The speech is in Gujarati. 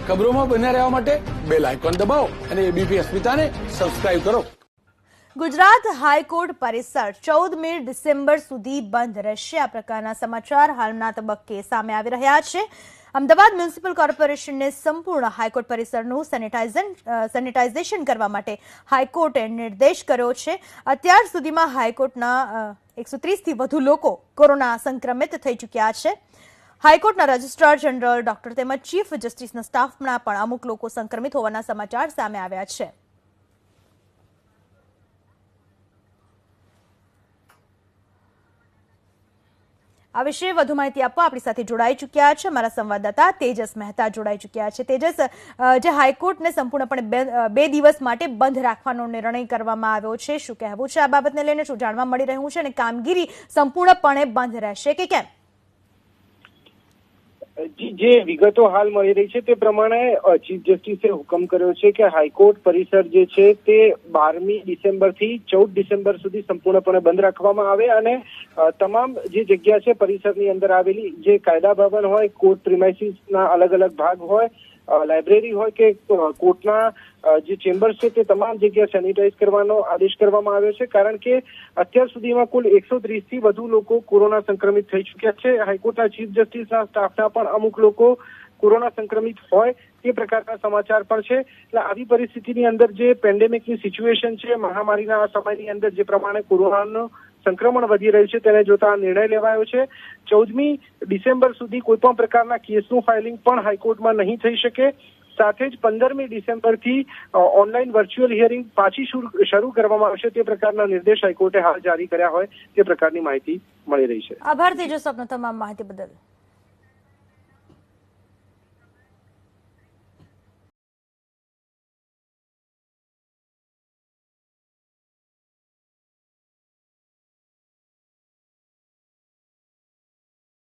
ખબરોમાં બન્યા રહેવા માટે બેલ આઇકોન દબાવો અને એબીપી અસ્મિતાને સબસ્ક્રાઇબ કરો. ગુજરાત હાઈકોર્ટ પરિસર 14મી ડિસેમ્બર સુધી બંધ રહેશે. આ પ્રકારના સમાચાર હાલના તબક્કે સામે આવી રહ્યા છે. અમદાવાદ મ્યુનિસિપલ કોર્પોરેશનને સંપૂર્ણ હાઈકોર્ટ પરિસરનું સેનિટાઇઝેશન કરવા માટે હાઈકોર્ટે નિર્દેશ કર્યો છે. અત્યાર સુધીમાં હાઈકોર્ટના 130થી વધુ લોકો કોરોના સંક્રમિત થઈ ચૂક્યા છે. હાઈકોર્ટના રજિસ્ટ્રાર જનરલ, ડોક્ટર તેમજ ચીફ જસ્ટિસના સ્ટાફના પણ અમુક લોકો સંક્રમિત હોવાના સમાચાર સામે આવ્યા છે. આ વિશે વધુ માહિતી આપવા આપણી સાથે જોડાઈ ચૂક્યા છે અમારા સંવાદદાતા તેજસ મહેતા જોડાઈ ચૂક્યા છે. તેજસ, જે હાઈકોર્ટને સંપૂર્ણપણે 2 દિવસ માટે બંધ રાખવાનો નિર્ણય કરવામાં આવ્યો છે, શું કહેવું છે આ બાબતને લઈને? શું જાણવા મળી રહ્યું છે અને કામગીરી સંપૂર્ણપણે બંધ રહેશે કે કેમ? જે વિગતો હાલ મળી રહી છે તે પ્રમાણે ચીફ જસ્ટિસે હુકમ કર્યો છે કે હાઈકોર્ટ પરિસર જે છે તે 12મી ડિસેમ્બરથી 14 ડિસેમ્બર સુધી સંપૂર્ણપણે બંધ રાખવામાં આવે અને તમામ જે જગ્યા છે પરિસરની અંદર આવેલી, જે કાયદા ભવન હોય, કોર્ટ પ્રિમાઇસીસના અલગ અલગ ભાગ હોય, લાઇબ્રેરી હોય કે કોર્ટના જે ચેમ્બર્સ છે તે તમામ જગ્યા સેનિટાઈઝ કરવાનો આદેશ કરવામાં આવ્યો છે. કારણ કે અત્યાર સુધીમાં કુલ 130થી વધુ લોકો કોરોના સંક્રમિત થઈ ચૂક્યા છે. હાઈકોર્ટના ચીફ જસ્ટિસના સ્ટાફના પણ અમુક લોકો કોરોના સંક્રમિત હોય તે પ્રકારના સમાચાર પણ છે. એટલે આવી પરિસ્થિતિની અંદર જે પેન્ડેમિકની સિચ્યુએશન છે, મહામારીના આ સમયની અંદર જે પ્રમાણે કોરોનાનું સંક્રમણ વધી રહ્યું છે તેને જોતા આ નિર્ણય લેવાયો છે. 14મી ડિસેમ્બર સુધી કોઈ પણ પ્રકારના કેસનું ફાઇલિંગ પણ હાઈકોર્ટમાં નહીં થઈ શકે. સાથે જ 15મી ડિસેમ્બરથી ઓનલાઈન વર્ચ્યુઅલ હિયરિંગ પાછી શરૂ કરવામાં આવશે તે પ્રકારના નિર્દેશ હાઈકોર્ટે હાલ જારી કર્યા હોય તે પ્રકારની માહિતી મળી રહી છે. આભાર તેજસ, આપનો તમામ માહિતી બદલ.